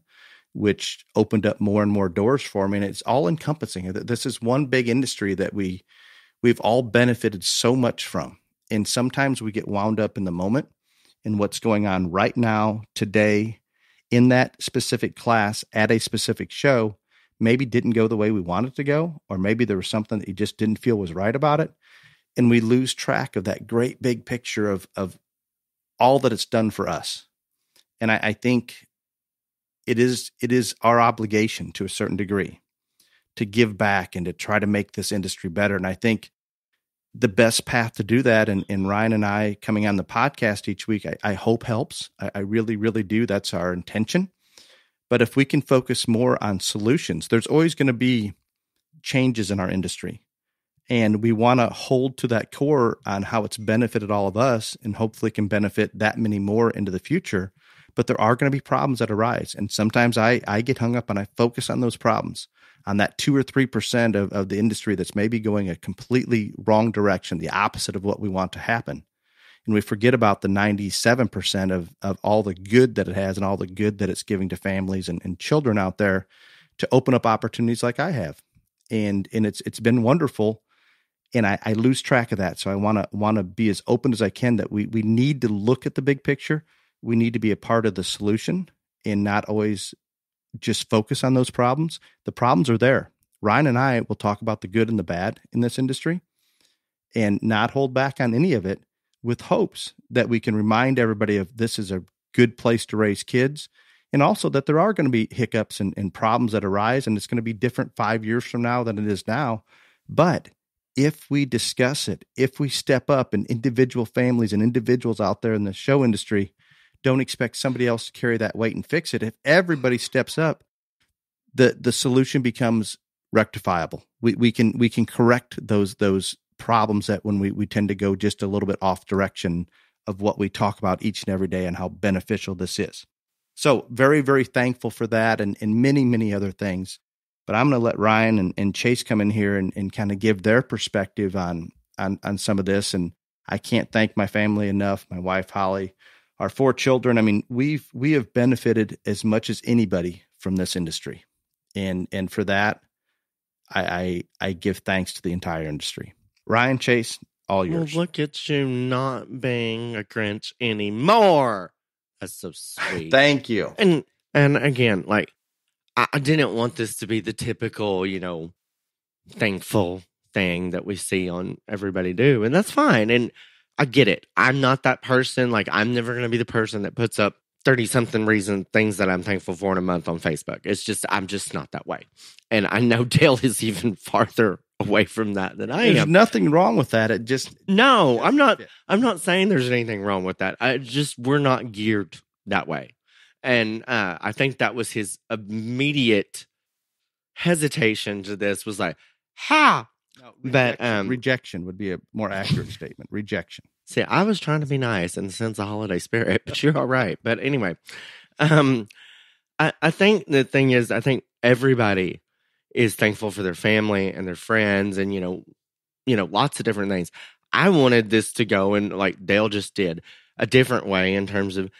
which opened up more and more doors for me. And it's all encompassing. This is one big industry that we've all benefited so much from. And sometimes we get wound up in the moment in what's going on right now, today, in that specific class, at a specific show, maybe didn't go the way we wanted to go, or maybe there was something that you just didn't feel was right about it. And we lose track of that great big picture of all that it's done for us. And I think it is our obligation to a certain degree to give back and to try to make this industry better. And I think the best path to do that, and Ryan and I coming on the podcast each week, I hope helps. I really, really do. That's our intention. But if we can focus more on solutions, there's always going to be changes in our industry. And we want to hold to that core on how it's benefited all of us and hopefully can benefit that many more into the future. But there are going to be problems that arise. And sometimes I get hung up and I focus on those problems, on that 2 or 3% of the industry that's maybe going a completely wrong direction, the opposite of what we want to happen. And we forget about the 97% of all the good that it has and all the good that it's giving to families and children out there to open up opportunities like I have. And it's been wonderful. And I lose track of that. So I want to be as open as I can that we need to look at the big picture. We need to be a part of the solution and not always just focus on those problems. The problems are there. Ryan and I will talk about the good and the bad in this industry and not hold back on any of it, with hopes that we can remind everybody of this is a good place to raise kids, and also that there are going to be hiccups and problems that arise, and it's going to be different 5 years from now than it is now. But if we discuss it, if we step up, and individual families and individuals out there in the show industry don't expect somebody else to carry that weight and fix it. If everybody steps up, the solution becomes rectifiable. We can correct those problems that when we tend to go just a little bit off direction of what we talk about each and every day and how beneficial this is. So very, very thankful for that and many, many other things. But I'm going to let Ryan and Chase come in here and kind of give their perspective on some of this. And I can't thank my family enough, my wife, Holly, our 4 children. I mean, we have benefited as much as anybody from this industry. And for that, I give thanks to the entire industry. Ryan, Chase, all yours. Well, look at you not being a Grinch anymore. That's so sweet. Thank you. And again, like, I didn't want this to be the typical, thankful thing that we see on everybody do. And that's fine. And I get it. I'm not that person. Like, I'm never going to be the person that puts up 30-something things that I'm thankful for in a month on Facebook. It's just, I'm just not that way. And I know Dale is even farther away from that than I am. There's nothing wrong with that. It just... No, I'm not saying there's anything wrong with that. We're not geared that way. And I think that was his immediate hesitation to this, was like, ha! No, rejection would be a more accurate statement. Rejection. See, I was trying to be nice in the sense of holiday spirit, but you're all right. But anyway, I think the thing is, I think everybody is thankful for their family and their friends and, lots of different things. I wanted this to go, and like Dale just did, a different way in terms of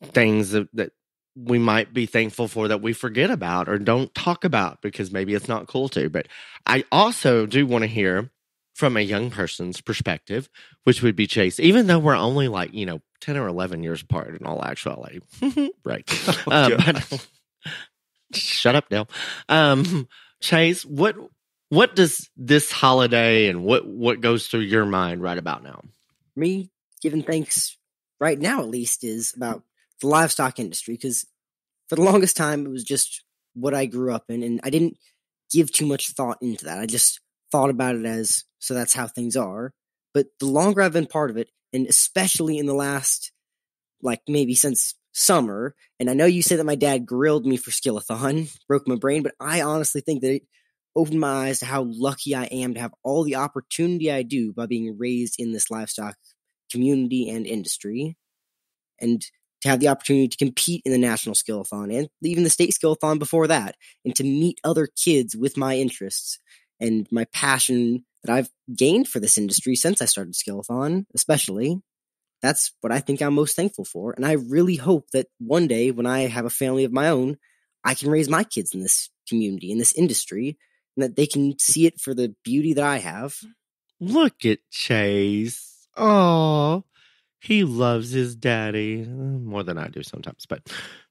things that we might be thankful for that we forget about or don't talk about because maybe it's not cool to. But I also do want to hear from a young person's perspective, which would be Chase, even though we're only like, 10 or 11 years apart in all actuality. Right. But, shut up, Dale. Chase, what does this holiday and what goes through your mind right about now? Me giving thanks right now, at least, is about the livestock industry, because for the longest time, it was just what I grew up in, and I didn't give too much thought into that. I just thought about it as, so that's how things are. But the longer I've been part of it, and especially in the last, maybe since summer, and I know you said that my dad grilled me for Skillathon, broke my brain, but I honestly think that it opened my eyes to how lucky I am to have all the opportunity I do by being raised in this livestock community and industry, and to have the opportunity to compete in the national Skillathon and even the state Skillathon before that, and to meet other kids with my interests and my passion that I've gained for this industry since I started Skillathon, especially. That's what I think I'm most thankful for. And I really hope that one day when I have a family of my own, I can raise my kids in this community, in this industry, and that they can see it for the beauty that I have. Look at Chase. Oh, he loves his daddy more than I do sometimes, but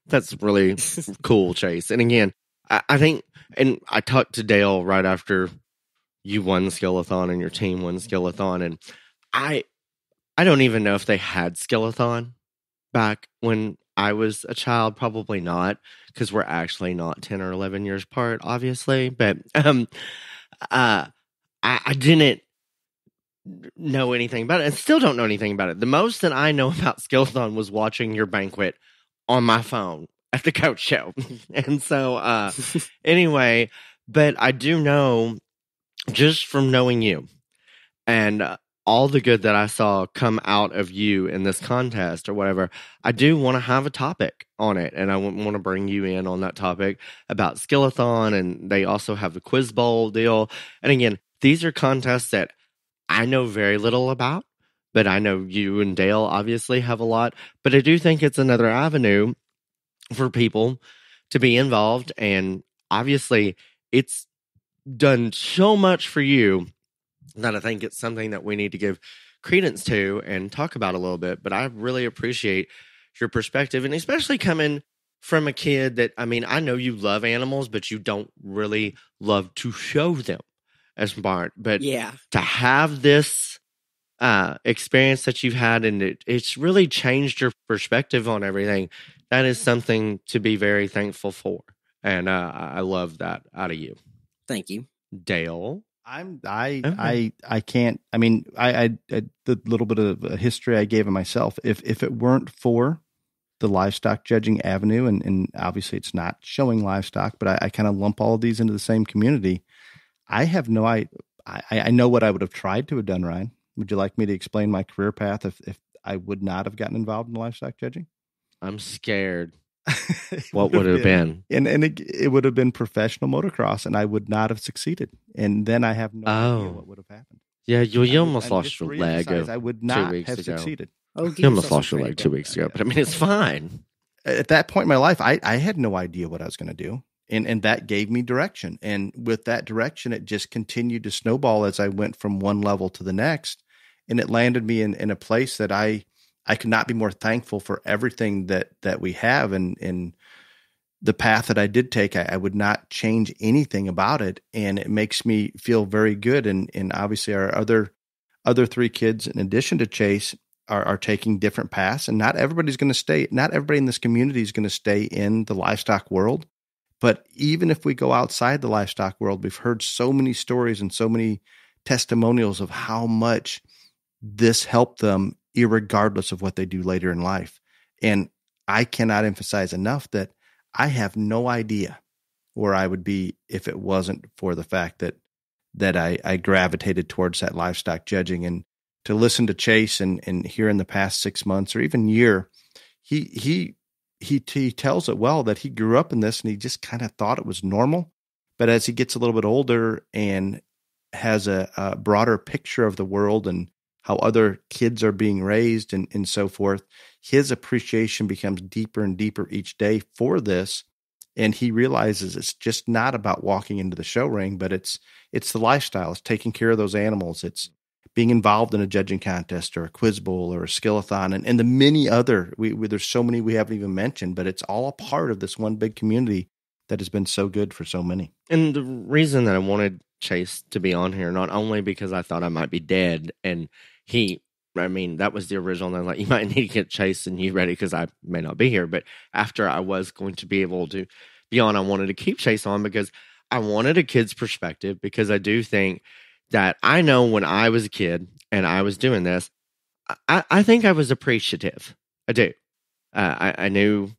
that's really cool, Chase. And again, I think, and I talked to Dale right after you won Skillathon and your team won Skillathon, and I don't even know if they had Skillathon back when I was a child, probably not, because we're actually not 10 or 11 years apart, obviously. But I didn't know anything about it and still don't know anything about it. The most that I know about Skillathon was watching your banquet on my phone at the coach show. And so anyway, but I do know just from knowing you and all the good that I saw come out of you in this contest or whatever, I do want to have a topic on it. And I want to bring you in on that topic about Skillathon. And they also have the Quiz Bowl deal. And again, these are contests that I know very little about, but I know you and Dale obviously have a lot. But I do think it's another avenue for people to be involved. And obviously, it's done so much for you that I think it's something that we need to give credence to and talk about a little bit. But I really appreciate your perspective, and especially coming from a kid that, I mean, I know you love animals, but you don't really love to show them as smart. But Yeah. to have this experience that you've had, and it's really changed your perspective on everything, that is something to be very thankful for. And I love that out of you. Thank you. Dale? I can't. I mean, I the little bit of a history I gave of myself. If it weren't for the livestock judging avenue, and obviously it's not showing livestock, but I kind of lump all of these into the same community. I have no. I know what I would have tried to have done, Ryan. Would you like me to explain my career path if I would not have gotten involved in livestock judging? I'm scared. What would it have been? And it would have been professional motocross, and I would not have succeeded. And then I have no idea what would have happened. Yeah, you almost lost your leg. I would not have succeeded. You almost lost your leg 2 weeks ago, but I mean, it's fine. At that point in my life, I had no idea what I was going to do. And that gave me direction. And with that direction, it just continued to snowball as I went from one level to the next. And it landed me in a place that I could not be more thankful for everything that we have. And the path that I did take, I would not change anything about it. And it makes me feel very good. And obviously our other three kids, in addition to Chase, are taking different paths. And not everybody in this community is going to stay in the livestock world. But even if we go outside the livestock world, we've heard so many stories and so many testimonials of how much this helped them, irregardless of what they do later in life. And I cannot emphasize enough that I have no idea where I would be if it wasn't for the fact that I gravitated towards that livestock judging. And to listen to Chase and here in the past 6 months or even year, he tells it well that he grew up in this and he just kind of thought it was normal. But as he gets a little bit older and has a broader picture of the world and how other kids are being raised and so forth, his appreciation becomes deeper and deeper each day for this. And he realizes it's just not about walking into the show ring, but it's the lifestyle. It's taking care of those animals. It's being involved in a judging contest or a quiz bowl or a skillathon and the many other, there's so many we haven't even mentioned, but it's all a part of this one big community that has been so good for so many. And the reason that I wanted Chase to be on here, not only because I thought I might be dead, and that was the original, and I'm like, you might need to get Chase and you ready because I may not be here. But after I was going to be able to be on, I wanted to keep Chase on because I wanted a kid's perspective, because I do think that I know when I was a kid and I was doing this, I think I was appreciative. I do. I knew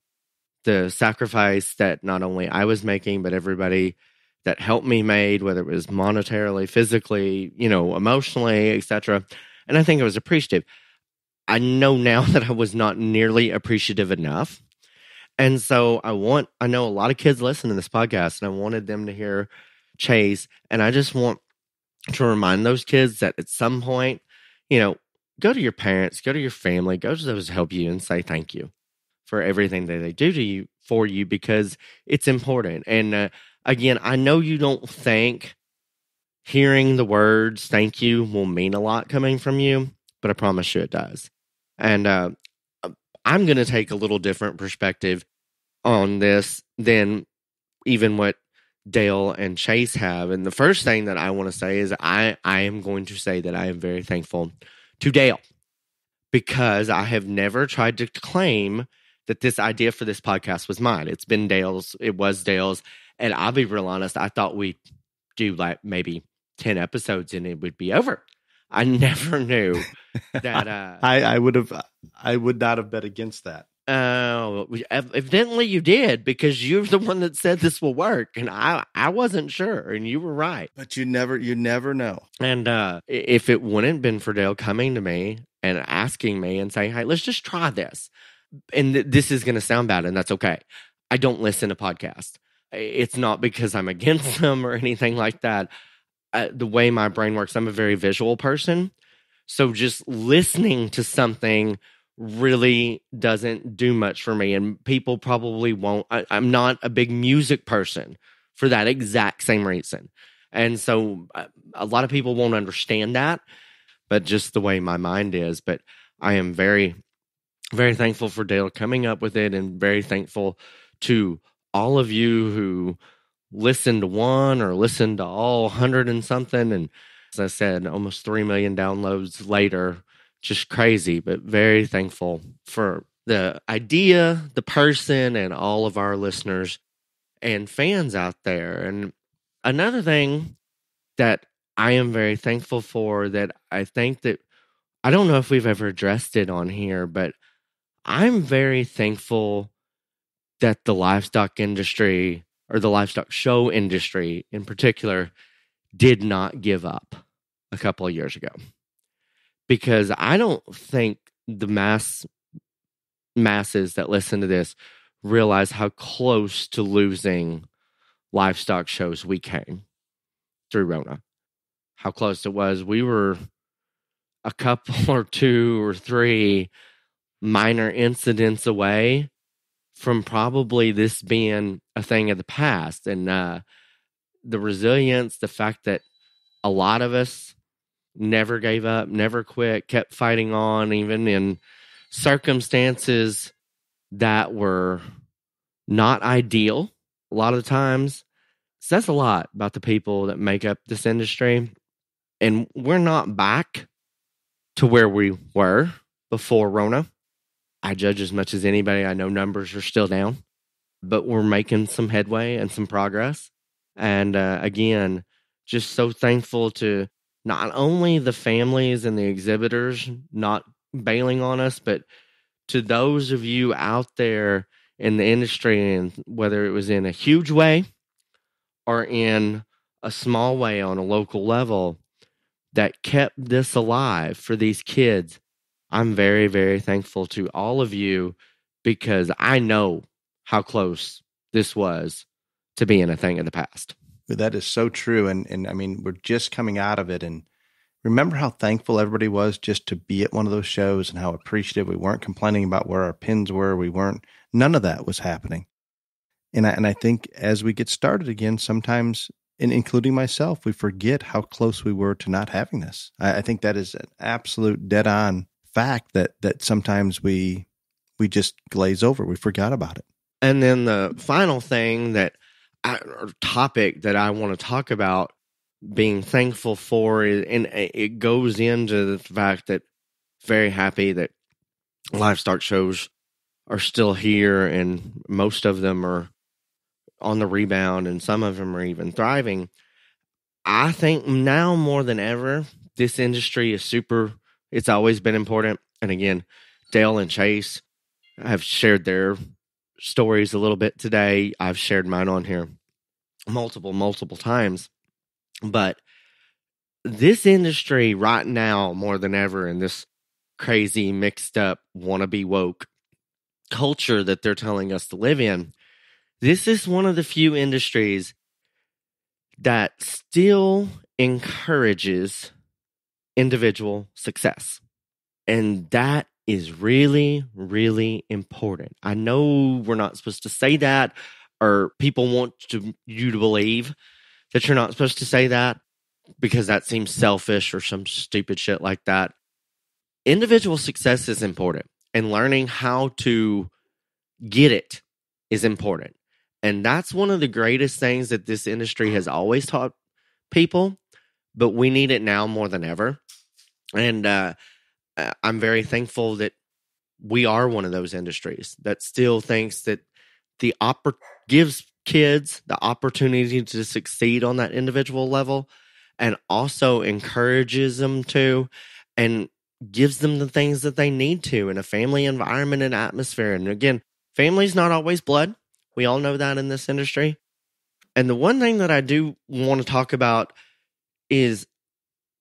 the sacrifice that not only I was making, but everybody that helped me made, whether it was monetarily, physically, emotionally, etc. And I think I was appreciative. I know now that I was not nearly appreciative enough. And so I know a lot of kids listen to this podcast, and I wanted them to hear Chase. And I just want to remind those kids that at some point, go to your parents, go to your family, go to those who help you and say thank you for everything that they do for you, because it's important. And again, I know you don't think hearing the words thank you will mean a lot coming from you, but I promise you it does. And I'm going to take a little different perspective on this than even what Dale and Chase have. And the first thing that I want to say is I am going to say that I am very thankful to Dale, because I have never tried to claim that this idea for this podcast was mine. It's been Dale's. It was Dale's. And I'll be real honest, I thought we'd do like maybe 10 episodes and it would be over. I never knew that. I would not have bet against that. Evidently you did, because you're the one that said this will work, and I wasn't sure, and you were right. But you never know. And if it wouldn't been for Dale coming to me and asking me and saying, "Hey, let's just try this," and this is going to sound bad, and that's okay. I don't listen to podcasts. It's not because I'm against them or anything like that. The way my brain works, I'm a very visual person, so just listening to something really doesn't do much for me, and people probably won't. I'm not a big music person for that exact same reason, and so a lot of people won't understand that, but just the way my mind is. But I am very, very thankful for Dale coming up with it, and very thankful to all of you who listened to one or listened to all 100 and something, and as I said, almost 3 million downloads later. Just crazy, but very thankful for the idea, the person, and all of our listeners and fans out there. And another thing that I am very thankful for, that I think that, I don't know if we've ever addressed it on here, but I'm very thankful that the livestock industry, or the livestock show industry in particular, did not give up a couple of years ago. Because I don't think the masses that listen to this realize how close to losing livestock shows we came through Rona. How close it was. We were a couple or 2 or 3 minor incidents away from probably this being a thing of the past. And the resilience, the fact that a lot of us never gave up, never quit, kept fighting on, even in circumstances that were not ideal. A lot of the times, says a lot about the people that make up this industry. And we're not back to where we were before Rona. I judge as much as anybody. I know numbers are still down, but we're making some headway and some progress. And again, just so thankful to not only the families and the exhibitors not bailing on us, but to those of you out there in the industry, and whether it was in a huge way or in a small way on a local level, that kept this alive for these kids. I'm very, very thankful to all of you, because I know how close this was to being a thing of the past. That is so true. And I mean, we're just coming out of it. And remember how thankful everybody was just to be at one of those shows, and how appreciative. We weren't complaining about where our pins were. None of that was happening. And I think as we get started again, sometimes, and including myself, we forget how close we were to not having this. I think that is an absolute dead on fact that sometimes we just glaze over. We forgot about it. And then the final thing or topic that I want to talk about being thankful for is, and it goes into the fact that very happy that livestock shows are still here, and most of them are on the rebound, and some of them are even thriving. I think now more than ever, this industry is it's always been important. And again, Dale and Chase have shared their stories a little bit today. I've shared mine on here multiple times. But this industry right now, more than ever, in this crazy, mixed up, wannabe woke culture that they're telling us to live in, this is one of the few industries that still encourages individual success. And that is really, really important. I know we're not supposed to say that, or people want you to believe that you're not supposed to say that, because that seems selfish or some stupid shit like that. Individual success is important, and learning how to get it is important. And that's one of the greatest things that this industry has always taught people, but we need it now more than ever. And I'm very thankful that we are one of those industries that still thinks that gives kids the opportunity to succeed on that individual level, and also encourages them to, and gives them the things that they need to in a family environment and atmosphere. And again, family's not always blood. We all know that in this industry. And the one thing that I do want to talk about is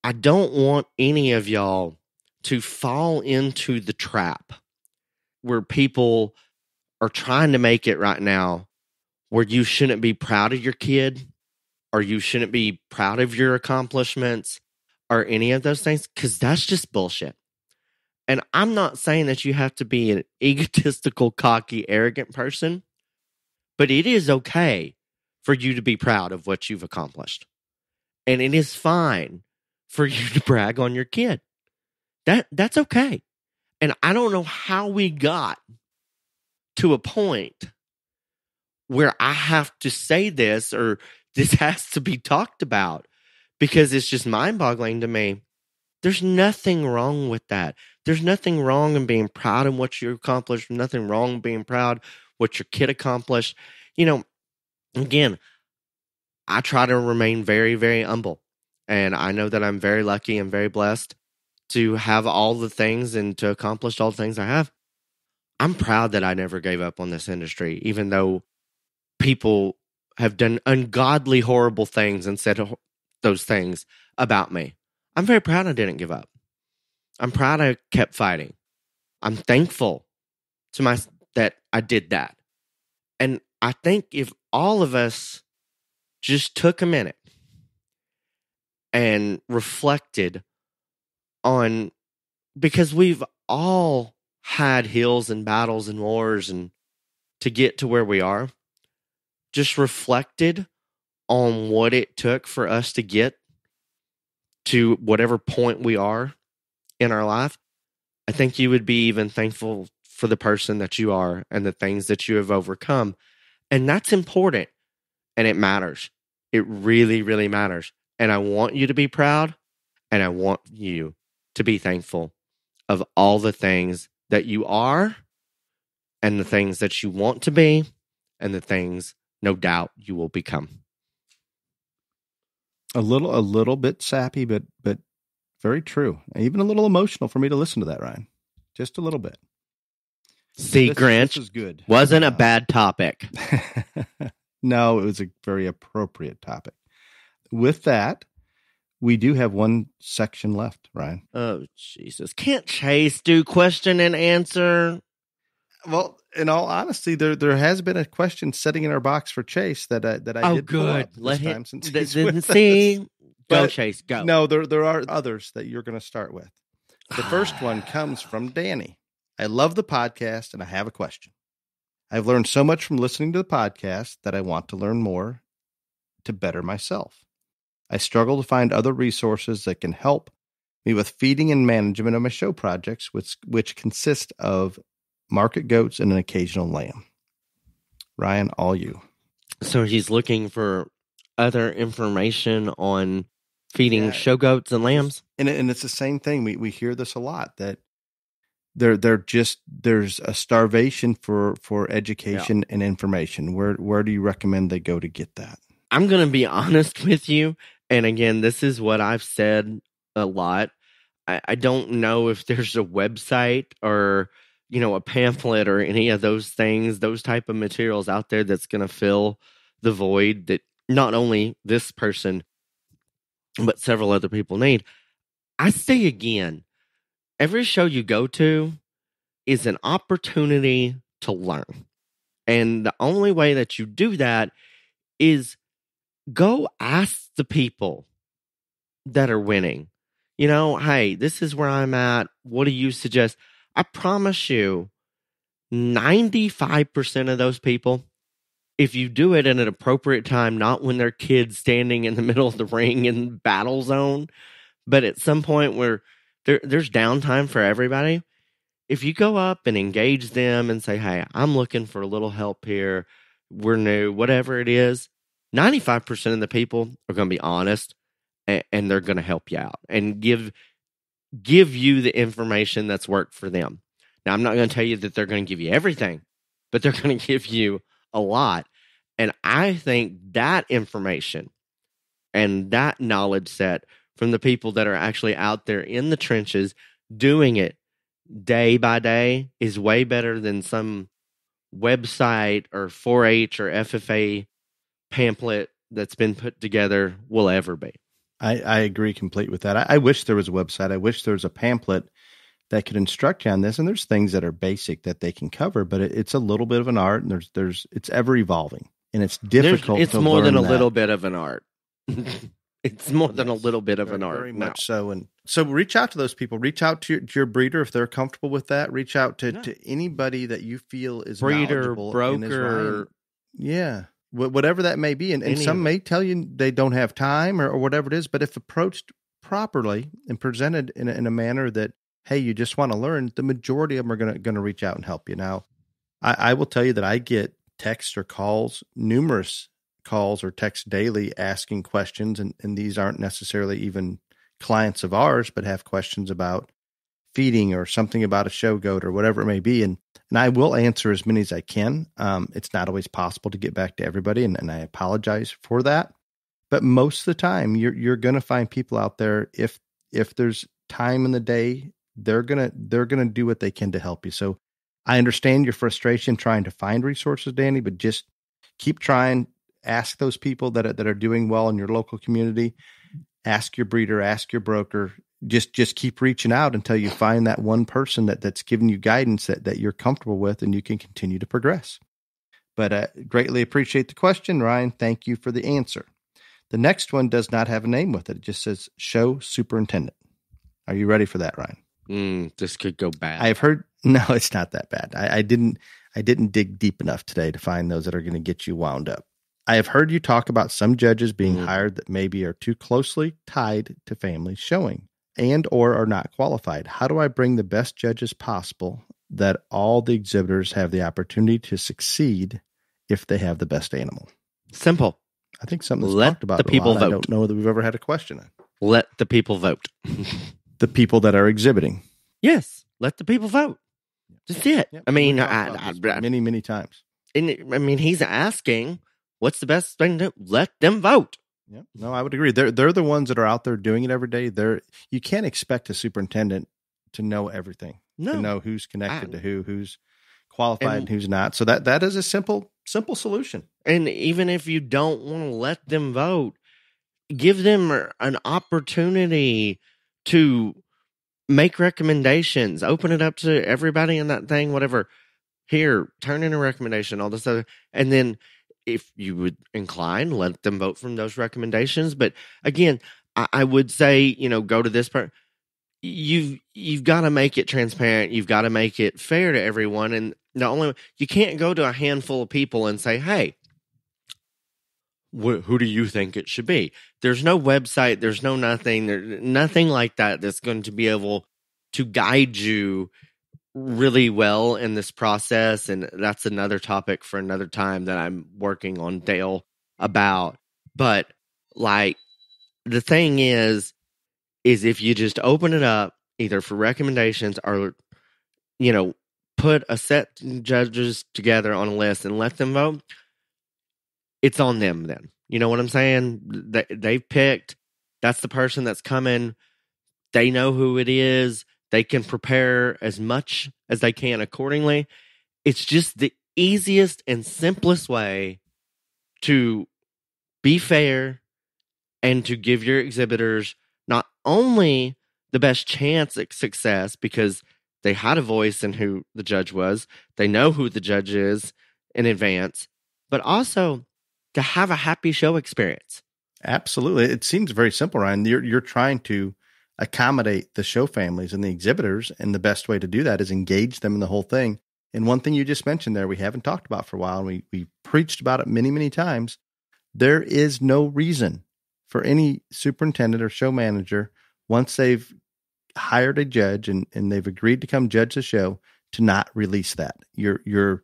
I don't want any of y'all to fall into the trap where people are trying to make it right now, where you shouldn't be proud of your kid, or you shouldn't be proud of your accomplishments, or any of those things, because that's just bullshit. And I'm not saying that you have to be an egotistical, cocky, arrogant person, but it is okay for you to be proud of what you've accomplished. And it is fine for you to brag on your kid. That's okay. And I don't know how we got to a point where I have to say this, or this has to be talked about, because it's just mind-boggling to me. There's nothing wrong with that. There's nothing wrong in being proud of what you accomplished. Nothing wrong in being proud what your kid accomplished. You know, again, I try to remain very, very humble. And I know that I'm very lucky and very blessed to have all the things and to accomplish all the things I have. I'm proud that I never gave up on this industry, even though people have done ungodly, horrible things and said those things about me. I'm very proud I didn't give up. I'm proud I kept fighting. I'm thankful that I did that. And I think if all of us just took a minute and reflected on, because we've all had hills and battles and wars and to get to where we are, just reflected on what it took for us to get to whatever point we are in our life, I think you would be even thankful for the person that you are and the things that you have overcome. And that's important. And it matters. It really, really matters. And I want you to be proud, and I want you to be thankful of all the things that you are, and the things that you want to be, and the things, no doubt, you will become. A little bit sappy, but very true. Even a little emotional for me to listen to that, Ryan. Just a little bit. See, Grinch, this is good. Wasn't a bad topic. No, it was a very appropriate topic. With that, we do have one section left, Ryan. Oh, Jesus. Can't Chase do question and answer? Well, in all honesty, there has been a question sitting in our box for Chase that I did pull up this time since he's with us. Go, Chase, go. No, there are others that you're going to start with. The first one comes from Danny. I love the podcast, and I have a question. I've learned so much from listening to the podcast that I want to learn more to better myself. I struggle to find other resources that can help me with feeding and management of my show projects, which consist of market goats and an occasional lamb. Ryan, all you. So he's looking for other information on feeding show goats and lambs? And it's the same thing. We hear this a lot, that there's a starvation for education and information. Where do you recommend they go to get that? I'm going to be honest with you. And again, this is what I've said a lot. I don't know if there's a website or, a pamphlet or any of those things, those type of materials out there that's going to fill the void that not only this person, but several other people need. I say again, every show you go to is an opportunity to learn. And the only way that you do that is go ask the people that are winning. Hey, this is where I'm at. What do you suggest? I promise you, 95% of those people, if you do it at an appropriate time, not when they're kids standing in the middle of the ring in battle zone, but at some point where there's downtime for everybody, if you go up and engage them and say, hey, I'm looking for a little help here, we're new, whatever it is, 95% of the people are going to be honest, and they're going to help you out and give you the information that's worked for them. Now, I'm not going to tell you that they're going to give you everything, but they're going to give you a lot. And I think that information and that knowledge set from the people that are actually out there in the trenches doing it day by day is way better than some website or 4-H or FFA pamphlet that's been put together will ever be. I agree complete with that. I wish there was a website. I wish there was a pamphlet that could instruct you on this. And there's things that are basic that they can cover, but it's a little bit of an art, and it's ever evolving, and it's difficult. It's more than a little bit of an art. It's more than a little bit of an art. Very much so. And so reach out to those people. Reach out to your breeder if they're comfortable with that. Reach out to anybody that you feel is breeder, knowledgeable broker. Yeah. Whatever that may be. And some may tell you they don't have time or whatever it is, but if approached properly and presented in a manner that, hey, you just want to learn, the majority of them are going to reach out and help you. Now, I will tell you that I get texts or calls, numerous calls or texts daily asking questions, and these aren't necessarily even clients of ours, but have questions about feeding or something about a show goat or whatever it may be. And I will answer as many as I can. It's not always possible to get back to everybody, and I apologize for that. But most of the time, you're going to find people out there. If there's time in the day, they're gonna do what they can to help you. So I understand your frustration trying to find resources, Danny, but just keep trying. Ask those people that are doing well in your local community. Ask your breeder, ask your broker. Just keep reaching out until you find that one person that's giving you guidance that you're comfortable with, and you can continue to progress. But greatly appreciate the question, Ryan. Thank you for the answer. The next one does not have a name with it. It just says show superintendent. Are you ready for that, Ryan? This could go bad. I've heard, no, it's not that bad. I didn't dig deep enough today to find those that are going to get you wound up. I have heard you talk about some judges being hired that maybe are too closely tied to family showing and or are not qualified. How do I bring the best judges possible that all the exhibitors have the opportunity to succeed if they have the best animal? Simple. I think something that's Let talked about the people vote. I don't know that we've ever had a question on. Let the people vote. The people that are exhibiting. Yes, let the people vote. Just it. Yep. I mean, many times. And he's asking, what's the best thing to let them vote? Yeah, no, I would agree. They're the ones that are out there doing it every day. You can't expect a superintendent to know everything. No. To know who's connected to who's qualified and who's not. So that is a simple solution. And even if you don't want to let them vote, give them an opportunity to make recommendations. Open it up to everybody in that thing, whatever. Here, turn in a recommendation, all this other, and then if you would incline, let them vote from those recommendations. But again, I would say, go to this part. You've got to make it transparent. You've got to make it fair to everyone. And you can't go to a handful of people and say, hey, who do you think it should be? There's no website. There's no nothing. There's nothing like that that's going to be able to guide you really well in this process. And that's another topic for another time that I'm working on Dale about. But the thing is if you just open it up either for recommendations or, put a set of judges together on a list and let them vote, it's on them then. You know what I'm saying? They've picked, that's the person that's coming. They know who it is. They can prepare as much as they can accordingly. It's just the easiest and simplest way to be fair and to give your exhibitors not only the best chance at success because they had a voice in who the judge was, they know who the judge is in advance, but also to have a happy show experience. Absolutely. It seems very simple, Ryan. You're trying to accommodate the show families and the exhibitors, and the best way to do that is engage them in the whole thing. And one thing you just mentioned there we haven't talked about for a while, and we preached about it many, many times. There is no reason for any superintendent or show manager, once they've hired a judge and they've agreed to come judge the show, to not release that. You're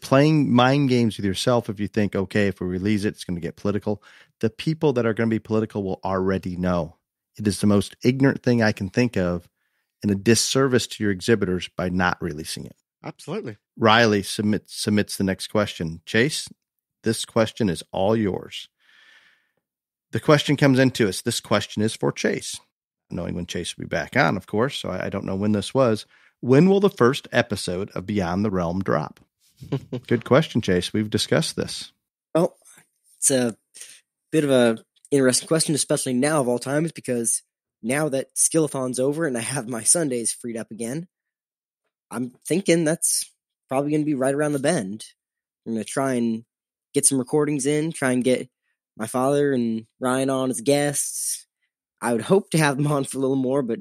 playing mind games with yourself if you think, okay, if we release it, it's going to get political. The people that are going to be political will already know. It is the most ignorant thing I can think of, and a disservice to your exhibitors by not releasing it. Absolutely. Riley submits the next question. Chase, this question is all yours. The question comes into us. This question is for Chase. Knowing when Chase will be back on, of course, so I don't know when this was. When will the first episode of Beyond the Realm drop? Good question, Chase. We've discussed this. Well, it's a bit of a interesting question, especially now of all times, because now that Skillathon's over and I have my Sundays freed up again, I'm thinking that's probably going to be right around the bend. I'm going to try and get some recordings in, try and get my father and Ryan on as guests. I would hope to have them on for a little more, but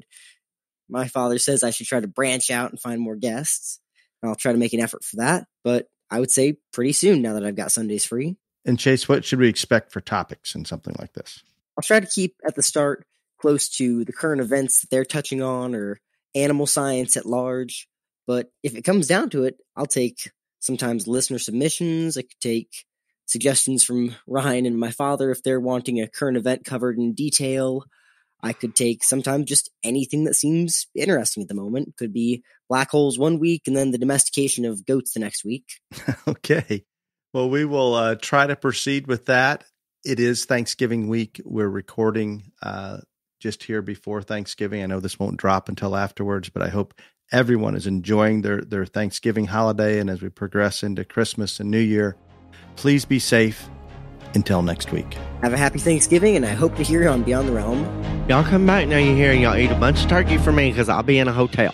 my father says I should try to branch out and find more guests. I'll try to make an effort for that, but I would say pretty soon now that I've got Sundays free. And Chase, what should we expect for topics in something like this? I'll try to keep at the start close to the current events that they're touching on or animal science at large. But if it comes down to it, I'll take sometimes listener submissions. I could take suggestions from Ryan and my father if they're wanting a current event covered in detail. I could take sometimes just anything that seems interesting at the moment. Could be black holes one week and then the domestication of goats the next week. Okay. Well, we will try to proceed with that. It is Thanksgiving week. We're recording just here before Thanksgiving. I know this won't drop until afterwards, but I hope everyone is enjoying their Thanksgiving holiday. And as we progress into Christmas and New Year, please be safe. Until next week. Have a happy Thanksgiving, and I hope to hear you on Beyond the Realm. Y'all come back now you hear, y'all eat a bunch of turkey for me because I'll be in a hotel.